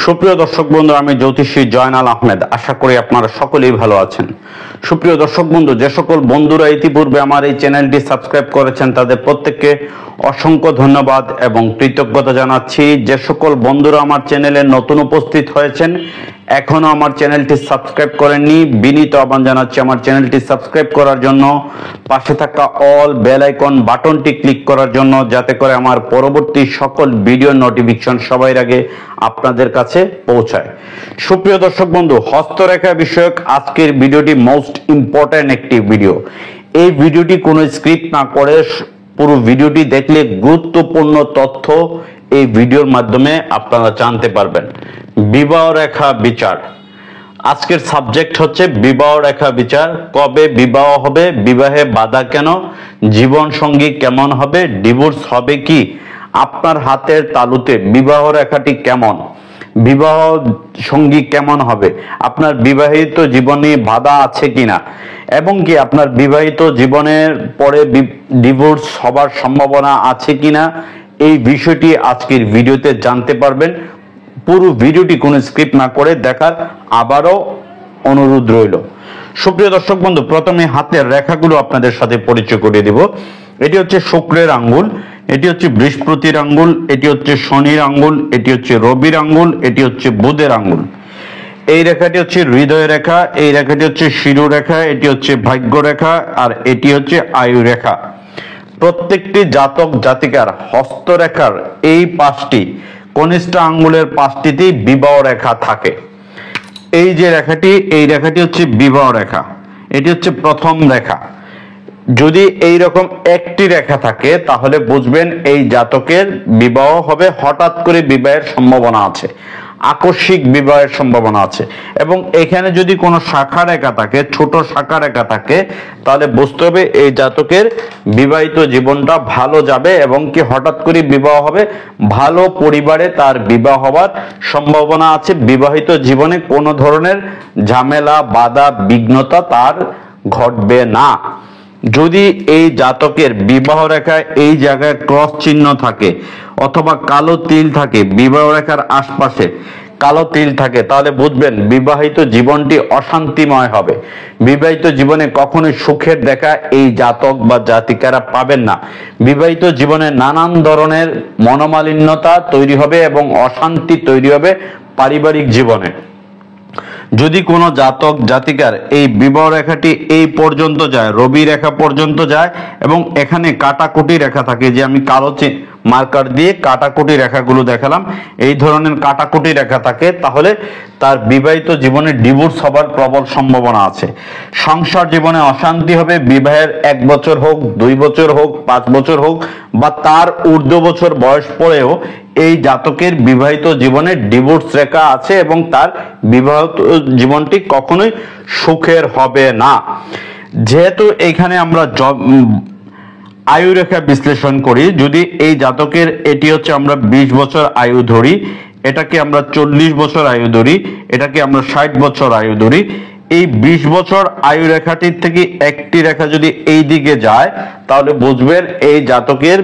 সুপ্রিয় দর্শক বন্ধু, আমি জ্যোতিষী জয়নাল আহমেদ। আশা করি আপনারা সকলেই ভালো আছেন। সুপ্রিয় দর্শক বন্ধু, যে সকল বন্ধুরা ইতিপূর্বে আমার এই চ্যানেলটি সাবস্ক্রাইব করেছেন তাদের প্রত্যেককে অসংখ্য ধন্যবাদ এবং কৃতজ্ঞতা জানাচ্ছি। যে সকল বন্ধুরা আমার চ্যানেলে নতুন উপস্থিত হয়েছেন, এখনো আমার চ্যানেলটি সাবস্ক্রাইব করেননি, বিনীত আহ্বান জানাচ্ছি আমার চ্যানেলটি সাবস্ক্রাইব করার জন্য, পাশে থাকা অল বেল আইকন বাটনটি ক্লিক করার জন্য, যাতে করে আমার পরবর্তী সকল ভিডিও নোটিফিকেশন সবার আগে আপনাদের কাছে পৌঁছায়। সুপ্রিয় দর্শক বন্ধু, হস্তরেখা বিষয়ক আজকের ভিডিওটি মোস্ট ইম্পর্টেন্ট একটি ভিডিও। এই ভিডিওটি কোনো স্ক্রিপ্ট না করে পুরো ভিডিওটি দেখলে গুরুত্বপূর্ণ তথ্য এই ভিডিওর মাধ্যমে আপনারা জানতে পারবেন। বিবাহ রেখা বিচার। আজকের সাবজেক্ট হচ্ছে বিবাহ রেখা বিচার। কবে বিবাহ হবে, বিবাহে বাধা কেন, জীবন সঙ্গী কেমন হবে, ডিভোর্স হবে কি, আপনার হাতের তালুতে বিবাহ রেখাটি কেমন, বিবাহ সঙ্গী কেমন হবে, আপনার বিবাহিত জীবনে বাধা আছে কিনা, এবং কি আপনার বিবাহিত জীবনের পরে ডিভোর্স হবার সম্ভাবনা আছে কিনা, এই বিষয়টি আজকের ভিডিওতে জানতে পারবেন। পুরো ভিডিওটি কোনো স্ক্রিপ্ট না করে দেখার আবারও অনুরোধ রইল। সুপ্রিয় দর্শক বন্ধু, প্রথমে হাতের রেখাগুলো আপনাদের সাথে পরিচয় করিয়ে দেব। এটি হচ্ছে শুক্রের আঙ্গুল, এটি হচ্ছে বৃহস্পতির আঙ্গুল, এটি হচ্ছে শনির আঙ্গুল, এটি হচ্ছে রবির আঙ্গুল, এটি হচ্ছে বুধের আঙ্গুল। এই রেখাটি হচ্ছে হৃদয় রেখা, এই রেখাটি হচ্ছে শিরো রেখা, এটি হচ্ছে ভাগ্য রেখা, আর এটি হচ্ছে আয়ু রেখা। প্রত্যেকটি জাতক জাতিকার হস্তরেখার এই পাঁচটি কনিষ্ঠ আঙ্গুলের পাঁচটিতেই বিবাহ রেখা থাকে। এই যে রেখাটি, এই রেখাটি হচ্ছে বিবাহ রেখা, এটি হচ্ছে প্রথম রেখা। যদি এই রকম একটি রেখা থাকে তাহলে বুঝবেন এই জাতকের বিবাহ হবে, হঠাৎ করে বিবাহের সম্ভাবনা আছে, আকস্মিক বিবাহের সম্ভাবনা আছে। এবং এখানে যদি কোনো শাখা রেখা থাকে, ছোট শাখা রেখা থাকে, তাহলে বুঝতে হবে এই জাতকের বিবাহিত জীবনটা ভালো যাবে এবং কি হঠাৎ করে বিবাহ হবে, ভালো পরিবারে তার বিবাহ হওয়ার সম্ভাবনা আছে। বিবাহিত জীবনে কোনো ধরনের ঝামেলা, বাধা, বিঘ্নতা তার ঘটবে না। যদি এই জাতকের বিবাহ রেখায় এই জায়গায় ক্রস চিহ্ন থাকে অথবা কালো তিল থাকে, বিবাহ রেখার আশপাশে কালো তিল থাকে, তাহলে বুঝবেন বিবাহিত জীবনটি অশান্তিময় হবে। বিবাহিত জীবনে কখনোই সুখের দেখা এই জাতক বা জাতিকারা পাবেন না। বিবাহিত জীবনে নানান ধরনের মনোমালিন্যতা তৈরি হবে এবং অশান্তি তৈরি হবে পারিবারিক জীবনে। যদি কোনো জাতক জাতিকার এই বিবাহ রেখাটি এই পর্যন্ত যায়, রবি রেখা পর্যন্ত যায়, এবং এখানে কাটাকুটি রেখা থাকে, যে আমি কালো মার্কার দিয়ে কাটাকুটি রেখাগুলো দেখালাম, এই ধরনের কাটাকুটি রেখা থাকে, তাহলে তার বিবাহিত জীবনে ডিভোর্স হবার প্রবল সম্ভাবনা আছে। সংসার জীবনে অশান্তি হবে। বিবাহের 1 বছর হোক, 2 বছর হোক, 5 বছর হোক, বা তার ঊর্ধ্ব বছর বয়স পরেও এই জাতকের বিবাহিত জীবনে ডিভোর্স রেখা আছে এবং তার বিবাহিত জীবনটি কখনোই সুখের হবে না। যেহেতু এখানে আমরা আয়ু রেখা বিশ্লেষণ করি, যদি এই জাতকের এটি হচ্ছে আমরা 20 বছর আয়ু ধরি, এটাকে আমরা 40 বছর আয়ু ধরি, এটাকে আমরা 60 বছর আয়ু ধরি, এই 20 বছর আয়ু রেখাটির থেকে একটি রেখা যদি এই দিকে যায়, তাহলে বুঝবেন এই জাতকের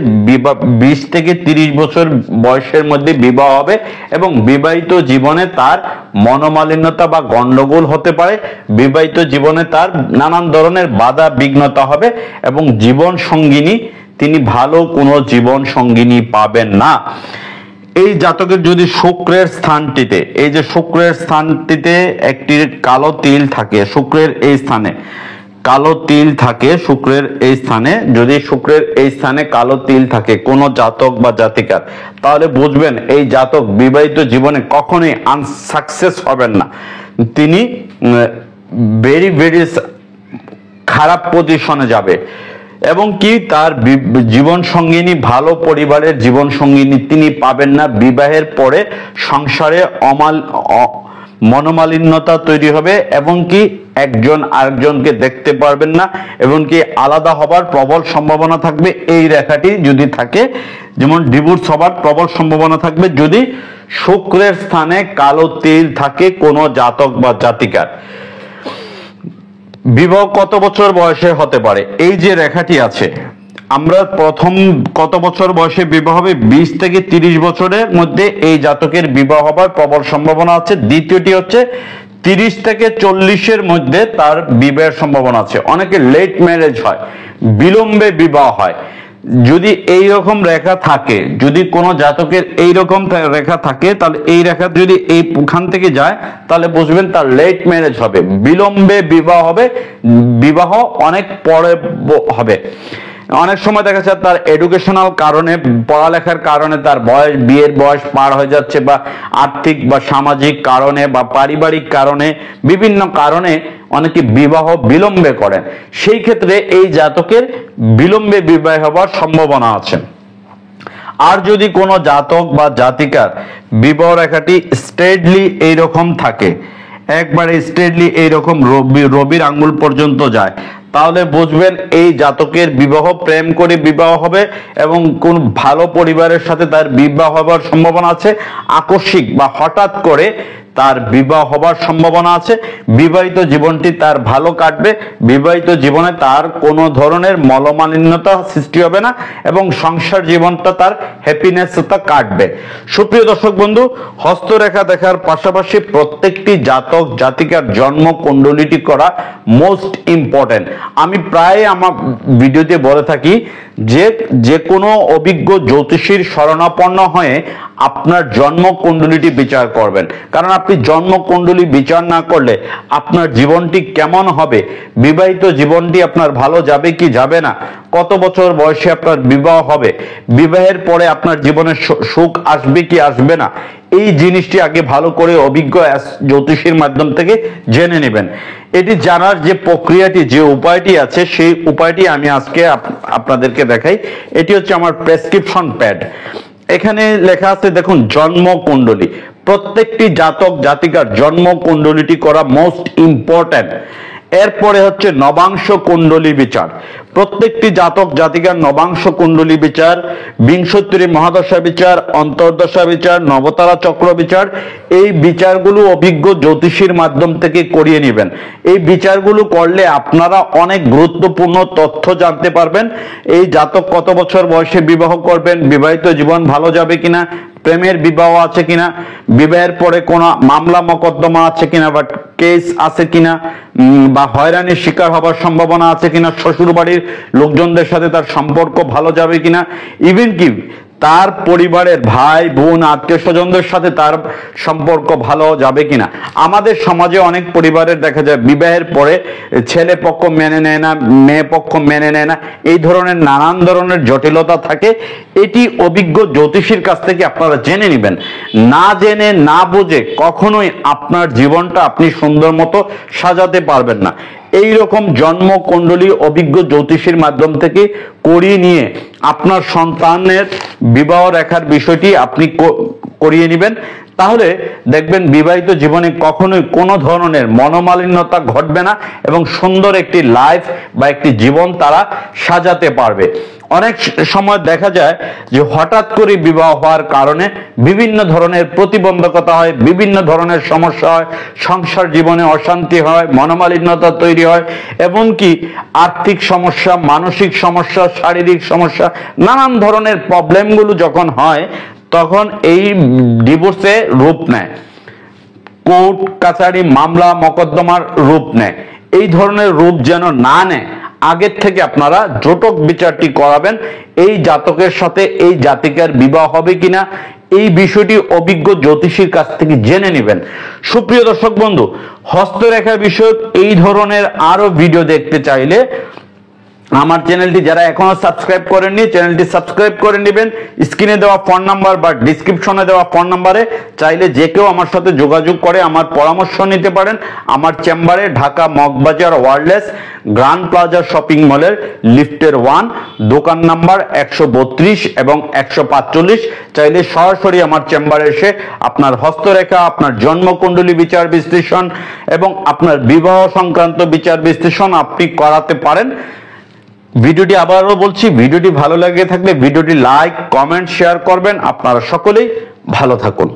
20 থেকে 30 বছর বয়সের মধ্যে বিবাহ হবে এবং বিবাহিত জীবনে তার মনোমালিন্যতা বা গন্ডগোল হতে পারে। বিবাহিত জীবনে তার নানান ধরনের বাধা বিঘ্নতা হবে এবং জীবন সঙ্গিনী তিনি ভালো কোনো জীবন সঙ্গিনী পাবেন না। এই জাতকের যদি শুক্রের স্থানটিতে, এই যে শুক্রের স্থানটিতে একটি কালো তিল থাকে, শুক্রের এই স্থানে কালো তিল থাকে, শুক্রের এই স্থানে যদি শুক্রের এই স্থানে কালো তিল থাকে কোনো জাতক বা জাতিকার, তাহলে বুঝবেন এই জাতক বিবাহিত জীবনে কখনোই আনসাকসেস হবেন না। তিনি ভেরি ভেরি খারাপ পজিশনে যাবে এবং কি তার জীবন সঙ্গিনী, ভালো পরিবারের জীবন সঙ্গিনী তিনি পাবেন না। বিবাহের পরে সংসারে মনোমালিন্যতা তৈরি হবে এবং কি একজন আরেকজনকে দেখতে পারবেন না এবং কি আলাদা হবার প্রবল সম্ভাবনা থাকবে। এই রেখাটি যদি থাকে, যেমন ডিভোর্স হবার প্রবল সম্ভাবনা থাকবে যদি শুক্রের স্থানে কালো তিল থাকে কোনো জাতক বা জাতিকার। বিবাহ কত বছর বয়সে হতে পারে? এই যে রেখাটি আছে, আমরা প্রথম কত বছর বয়সে বিবাহ হবে? 20 থেকে 30 বছরের মধ্যে এই জাতকের বিবাহ হবার প্রবল সম্ভাবনা আছে। দ্বিতীয়টি হচ্ছে 30 থেকে 40-এর মধ্যে তার বিবাহের সম্ভাবনা আছে। অনেকে লেট ম্যারেজ হয়, বিলম্বে বিবাহ হয়। যদি এই রকম রেখা থাকে, যদি কোনো জাতকের এই রকম রেখা থাকে, তাহলে এই রেখা যদি এইখান থেকে যায়, তাহলে বুঝবেন তার লেট ম্যারেজ হবে, বিলম্বে বিবাহ হবে, বিবাহ অনেক পরে হবে। অনেক সময় দেখা যাচ্ছে তার এডুকেশনাল কারণে, পড়ালেখার কারণে তার বয়স, বিয়ের বয়স পার হয়ে যাচ্ছে, বা আর্থিক বা সামাজিক কারণে বা পারিবারিক কারণে, বিভিন্ন কারণে অনেকে বিবাহ বিলম্বে করেন। সেই ক্ষেত্রে এই জাতকের বিলম্বে বিবাহ হওয়ার সম্ভাবনা আছে। আর যদি কোনো জাতক বা জাতিকার বিবাহ রেখাটি স্ট্রেটলি এইরকম থাকে, একবারে স্ট্রেটলি এইরকম রবির আঙ্গুল পর্যন্ত যায়, তাহলে বুঝবেন এই জাতকের বিবাহ প্রেম করে বিবাহ হবে এবং কোন ভালো পরিবারের সাথে তার বিবাহ হবার সম্ভাবনা আছে। আকস্মিক বা হঠাৎ করে তার বিবাহ হবার সম্ভাবনা আছে। বিবাহিত জীবনটি তার ভালো কাটবে, বিবাহিত জীবনে তার কোনো ধরনের মনোমালিন্যতা সৃষ্টি হবে না এবং সংসার জীবনটা তার হ্যাপিনেসটা কাটবে। সুপ্রিয় দর্শক বন্ধু, হস্তরেখা দেখার পাশাপাশি প্রত্যেকটি জাতক জাতিকার জন্ম কুণ্ডলিটি করা মোস্ট ইম্পর্টেন্ট। আমি প্রায় আমার ভিডিওতে বলে থাকি যে কোনো অভিজ্ঞ জ্যোতিষীর শরণাপন্ন হয়ে আপনার জন্ম কুণ্ডলিটি বিচার করবেন। কারণ আপনি জন্ম কুণ্ডলী বিচার না করলে আপনার জীবনটি কেমন হবে, বিবাহিত জীবনটি আপনার ভালো যাবে কি যাবে না, কত বছর বয়সে আপনার বিবাহ হবে, বিবাহের পরে আপনার জীবনে সুখ আসবে কি আসবে না, এই জিনিসটি আগে ভালো করে অভিজ্ঞ জ্যোতিষীর মাধ্যম থেকে জেনে নেবেন। এটি জানার যে প্রক্রিয়াটি, যে উপায়টি আছে, সেই উপায়টি আমি আজকে আপনাদেরকে দেখাই। এটি হচ্ছে আমার প্রেসক্রিপশন প্যাড। এখানে লেখা আছে দেখুন, জন্ম কুণ্ডলী। প্রত্যেকটি জাতক জাতিকার জন্ম কুণ্ডলীটি করা মোস্ট ইম্পর্টেন্ট। এরপরে হচ্ছে নবাংশ কুণ্ডলী বিচার। প্রত্যেকটি জাতক জাতিকার নবাংশ কুণ্ডলী বিচার, বিংশোত্তরী মহাদশা বিচার, অন্তর্দশা বিচার, নবতারা চক্র বিচার, এই বিচারগুলো অভিজ্ঞ জ্যোতিষীর মাধ্যম থেকে করিয়ে নেবেন। এই বিচারগুলো করলে আপনারা অনেক গুরুত্বপূর্ণ তথ্য জানতে পারবেন। এই জাতক কত বছর বয়সে বিবাহ করবেন, বিবাহিত জীবন ভালো যাবে কিনা, প্রেমের বিবাহ আছে কিনা, বিবাহের পরে কোনো মামলা মোকদ্দমা আছে কিনা বা কেস আছে কিনা, বা হয়রানির শিকার হবার সম্ভাবনা আছে কিনা, শ্বশুর বাড়ির লোকজনদের সাথে তার সম্পর্ক ভালো যাবে কিনা, ইভেন কি তার পরিবারের ভাই বোন আত্মীয় স্বজনদের সাথে তার সম্পর্ক ভালো যাবে কিনা। আমাদের সমাজে অনেক পরিবারের দেখা যায় বিবাহের পরে ছেলে পক্ষ মেনে নেয় না, মেয়ে পক্ষ মেনে নেয় না, এই ধরনের নানান ধরনের জটিলতা থাকে। এটি অভিজ্ঞ জ্যোতিষীর কাছ থেকে আপনারা জেনে নেবেন। না জেনে না বুঝে কখনোই আপনার জীবনটা আপনি সুন্দর মতো সাজাতে পারবেন না। এই রকম জন্ম কুণ্ডলী অভিজ্ঞ জ্যোতিষীর মাধ্যম থেকে করিয়ে নিয়ে আপনার সন্তানের বিবাহ রেখার বিষয়টি আপনি করিয়ে নেবেন, তাহলে দেখবেন বিবাহিত জীবনে কখনোই কোনো ধরনের মনোমালিন্যতা ঘটবে না এবং সুন্দর একটি লাইফ বা একটি জীবন তারা সাজাতে পারবে। অনেক সময় দেখা যায় যে হঠাৎ করে বিবাহ হওয়ার কারণে বিভিন্ন ধরনের প্রতিবন্ধকতা হয়, বিভিন্ন ধরনের সমস্যা হয়, সংসার জীবনে অশান্তি হয়, মনোমালিন্যতা তৈরি হয়, এমনকি আর্থিক সমস্যা, মানসিক সমস্যা, শারীরিক সমস্যা, নানান ধরনের প্রবলেমগুলো যখন হয়, তখন এই ডিভোর্সে রূপ নেয়, কোর্ট কাছারি মামলা মোকদ্দমার রূপ নেয়। এই ধরনের রূপ যেন না নেয়, আগের থেকে আপনারা জটক বিচারটি করাবেন। এই জাতকের সাথে এই জাতিকার বিবাহ হবে কিনা, এই বিষয়টি অভিজ্ঞ জ্যোতিষীর কাছ থেকে জেনে নেবেন। সুপ্রিয় দর্শক বন্ধু, হস্তরেখা বিষয়ক এই ধরনের আরো ভিডিও দেখতে চাইলে আমার চ্যানেলটি যারা এখনো সাবস্ক্রাইব করেননি, চ্যানেলটি সাবস্ক্রাইব করে নেবেন। স্ক্রিনে দেওয়া ফোন নাম্বার বা ডিসক্রিপশনে দেওয়া ফোন নাম্বারে চাইলে যে কেউ আমার সাথে যোগাযোগ করে আমার পরামর্শ নিতে পারেন। আমার চেম্বারে Dhaka Moghbazar wireless grand plaza shopping মলের লিফটের 1, দোকান নাম্বার 132 এবং 145। চাইলে সরাসরি আমার চেম্বারে এসে আপনার হস্তরেখা, আপনার জন্মকুণ্ডলী বিচার বিশ্লেষণ এবং আপনার বিবাহ সংক্রান্ত বিচার বিশ্লেষণ আপনি করাতে পারেন। ভিডিওটি আবারও বলছি, ভিডিওটি ভালো লাগে থাকলে ভিডিওটি লাইক, কমেন্ট, শেয়ার করবেন। আপনারা সকলেই ভালো থাকুন।